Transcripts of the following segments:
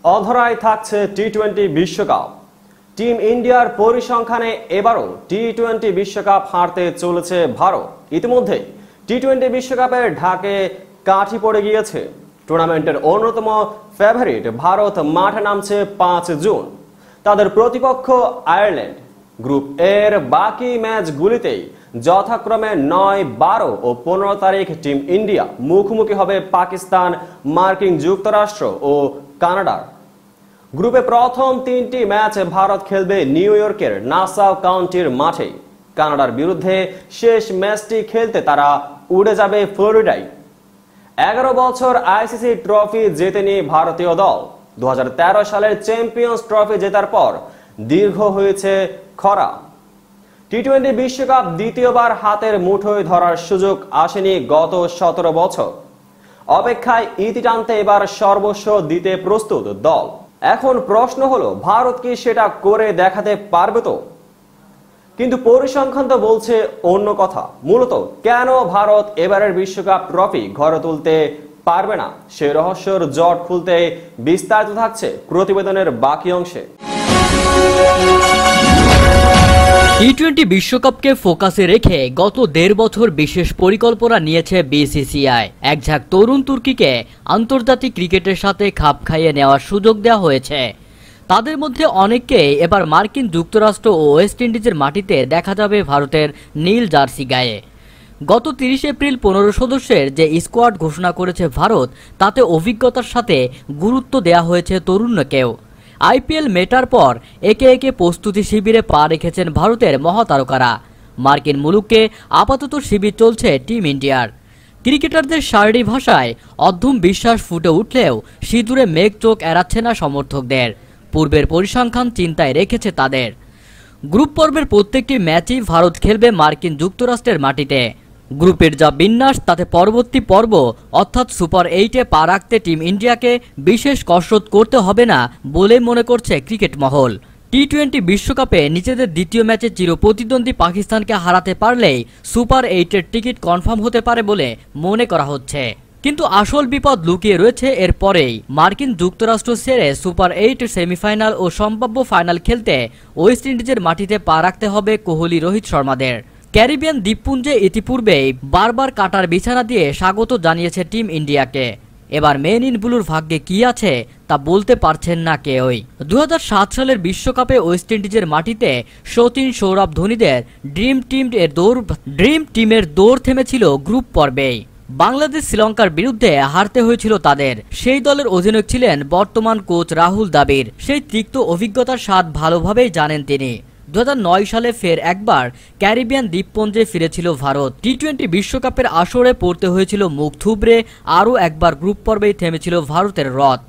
অধরায় থাকছে টি-20 বিশ্বকাপ। টিম ইন্ডিয়ার পরিসংখ্যানে এবারও টি-20 বিশ্বকাপ হারতে চলেছে ভারত। ইতিমধ্যে টি-20 বিশ্বকাপের ঢাকে কাঠি পড়ে গিয়েছে। টুর্নামেন্টের অন্যতম ফেভারিট ভারত মাঠে নামছে 5 জুন। তাদের প্রতিপক্ষ আয়ারল্যান্ড। গ্রুপ এর বাকি ম্যাচগুলিতেই যথাক্রমে 9, 12 ও 15 তারিখ টিম ইন্ডিয়া মুখোমুখি হবে পাকিস্তান, মার্কিন যুক্তরাষ্ট্র ও কানাডার। গ্রুপে প্রথম 3টি ম্যাচ ভারত খেলবে নিউ ইয়র্কের নাসাউ কাউন্টির মাঠে। কানাডার বিরুদ্ধে শেষ ম্যাচটি খেলতে তারা উড়ে যাবে ফ্লোরিডায়। 11 বছর আইসিসি ট্রফি জেতেনি ভারতীয় দল। 2013 সালের চ্যাম্পিয়ন্স ট্রফি জেতার পর দীর্ঘ হয়েছে খরা। টি-20 বিশ্বকাপ দ্বিতীয়বার হাতের মুঠোয় ধরার সুযোগ আসেনি গত 17 বছর। অপেক্ষায় ইতি টানতে এবার সর্বস্ব দিতে প্রস্তুত দল। এখন প্রশ্ন হলো, ভারত কি সেটা করে দেখাতে পারবে? তো কিন্তু পরিসংখ্যান তো বলছে অন্য কথা। মূলত কেন ভারত এবারের বিশ্বকাপ ট্রফি ঘরে তুলতে পারবে না, সে রহস্যের জট খুলতে বিস্তারিত থাকছে প্রতিবেদনের বাকি অংশে। টি-20 বিশ্বকাপকে ফোকাসে রেখে গত 1.5 বছর বিশেষ পরিকল্পনা নিয়েছে বিসিসিআই। এক ঝাঁক তরুণ তুর্কিকে আন্তর্জাতিক ক্রিকেটের সাথে খাপ খাইয়ে নেওয়ার সুযোগ দেওয়া হয়েছে। তাদের মধ্যে অনেককেই এবার মার্কিন যুক্তরাষ্ট্র ও ওয়েস্ট ইন্ডিজের মাটিতে দেখা যাবে ভারতের নীল জার্সি গায়ে। গত 30 এপ্রিল 15 সদস্যের যে স্কোয়াড ঘোষণা করেছে ভারত, তাতে অভিজ্ঞতার সাথে গুরুত্ব দেওয়া হয়েছে তরুণকেও। আইপিএল মেটার পর একে একে প্রস্তুতি শিবিরে পা রেখেছেন ভারতের মহাতারকারা। মার্কিন মুলুকে আপাতত শিবির চলছে টিম ইন্ডিয়ার। ক্রিকেটারদের শারীরিক ভাষায় অধ্যম বিশ্বাস ফুটে উঠলেও সিঁদুরে মেঘ চোখ এড়াচ্ছে না সমর্থকদের। পূর্বের পরিসংখ্যান চিন্তায় রেখেছে তাদের। গ্রুপ পর্বের প্রত্যেকটি ম্যাচই ভারত খেলবে মার্কিন যুক্তরাষ্ট্রের মাটিতে। গ্রুপের যা বিন্যাস, তাতে পরবর্তী পর্ব অর্থাৎ সুপার 8-এ পা রাখতে টিম ইন্ডিয়াকে বিশেষ কসরত করতে হবে না বলে মনে করছে ক্রিকেট মহল। টি-20 বিশ্বকাপে নিজেদের দ্বিতীয় ম্যাচে চিরপ্রতিদ্বন্দ্বী পাকিস্তানকে হারাতে পারলেই সুপার 8-এর টিকিট কনফার্ম হতে পারে বলে মনে করা হচ্ছে। কিন্তু আসল বিপদ লুকিয়ে রয়েছে এর পরেই। মার্কিন যুক্তরাষ্ট্র ছেড়ে সুপার 8 সেমিফাইনাল ও সম্ভাব্য ফাইনাল খেলতে ওয়েস্ট ইন্ডিজের মাটিতে পা রাখতে হবে কোহলি, রোহিত শর্মাদের। ক্যারিবিয়ান দ্বীপপুঞ্জে ইতিপূর্বেই বারবার কাটার বিছানা দিয়ে স্বাগত জানিয়েছে টিম ইন্ডিয়াকে। এবার মেন ইন ব্লুর ভাগ্যে কি আছে তা বলতে পারছেন না কেউই। 2007 সালের বিশ্বকাপে ওয়েস্ট ইন্ডিজের মাটিতে সচিন, সৌরভ ধোনিদের ড্রিম টিমের দৌড় থেমেছিল গ্রুপ পর্বেই। বাংলাদেশ শ্রীলঙ্কার বিরুদ্ধে হারতে হয়েছিল তাদের। সেই দলের অধিনায়ক ছিলেন বর্তমান কোচ রাহুল দ্রাবিড়। সেই তিক্ত অভিজ্ঞতার স্বাদ ভালোভাবেই জানেন তিনি। 2009 সালে ফের একবার ক্যারিবিয়ান দ্বীপপুঞ্জে ফিরেছিল ভারত। টি-20 বিশ্বকাপের আসরে পড়তে হয়েছিল মুখ থুবড়ে। আরও একবার গ্রুপ পর্বেই থেমেছিল ভারতের রথ।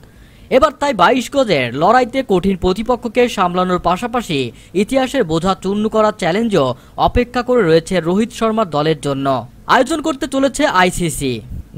এবার তাই 22 গজের লড়াইতে কঠিন প্রতিপক্ষকে সামলানোর পাশাপাশি ইতিহাসের বোঝা চূর্ণ করার চ্যালেঞ্জও অপেক্ষা করে রয়েছে রোহিত শর্মার দলের জন্য। আয়োজন করতে চলেছে আইসিসি।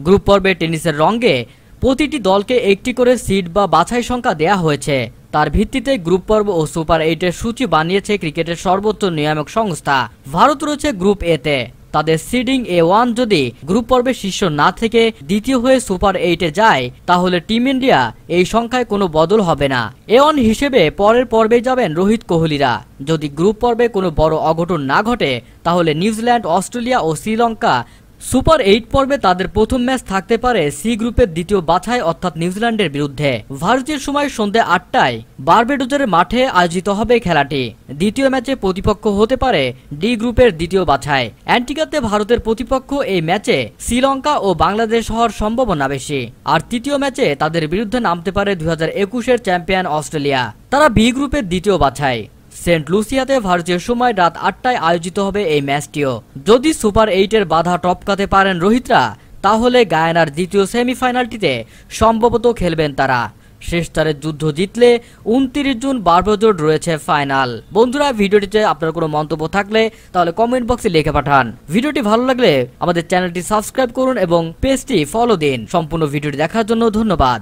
গ্রুপ পর্বে টেনিসের রঙে প্রতিটি দলকে একটি করে সিট বা বাছাই সংখ্যা দেয়া হয়েছে। তার ভিত্তিতে গ্রুপ পর্ব ও সুপার 8-এর সূচি বানিয়েছে ক্রিকেটের সর্বোচ্চ নিয়ামক সংস্থা। ভারত রয়েছে গ্রুপ এতে। তাদের সিডিং A1 যদি গ্রুপ পর্বে শীর্ষ না থেকে দ্বিতীয় হয়ে সুপার 8-এ যায়, তাহলে টিম ইন্ডিয়া এই সংখ্যায় কোনো বদল হবে না। A1 হিসেবে পরের পর্বে যাবেন রোহিত, কোহলিরা। যদি গ্রুপ পর্বে কোনো বড় অঘটন না ঘটে, তাহলে নিউজিল্যান্ড, অস্ট্রেলিয়া ও শ্রীলঙ্কা সুপার 8 পর্বে তাদের প্রথম ম্যাচ থাকতে পারে সি গ্রুপের দ্বিতীয় বাছাই অর্থাৎ নিউজিল্যান্ডের বিরুদ্ধে। ভারতীয় সময় সন্ধ্যে 8টায় বারবেডোজের মাঠে আয়োজিত হবে খেলাটি। দ্বিতীয় ম্যাচে প্রতিপক্ষ হতে পারে ডি গ্রুপের দ্বিতীয় বাছাই। অ্যান্টিগাতে ভারতের প্রতিপক্ষ এই ম্যাচে শ্রীলঙ্কা ও বাংলাদেশ হওয়ার সম্ভাবনা বেশি। আর তৃতীয় ম্যাচে তাদের বিরুদ্ধে নামতে পারে 2021-এর চ্যাম্পিয়ন অস্ট্রেলিয়া। তারা বি গ্রুপের দ্বিতীয় বাছাই। সেন্ট লুসিয়াতে ভারতীয় সময় রাত 8টায় আয়োজিত হবে এই ম্যাচটিও। যদি সুপার 8-এর বাধা টপকাতে পারেন রোহিতরা, তাহলে গায়ানার দ্বিতীয় সেমিফাইনালটিতে সম্ভবত খেলবেন তারা। শেষ চারের যুদ্ধ জিতলে 29 জুন বারবেডোজ রয়েছে ফাইনাল। বন্ধুরা, ভিডিওটিতে আপনার কোনো মন্তব্য থাকলে তাহলে কমেন্ট বক্সে লিখে পাঠান। ভিডিওটি ভালো লাগলে আমাদের চ্যানেলটি সাবস্ক্রাইব করুন এবং পেজটি ফলো দিন। সম্পূর্ণ ভিডিওটি দেখার জন্য ধন্যবাদ।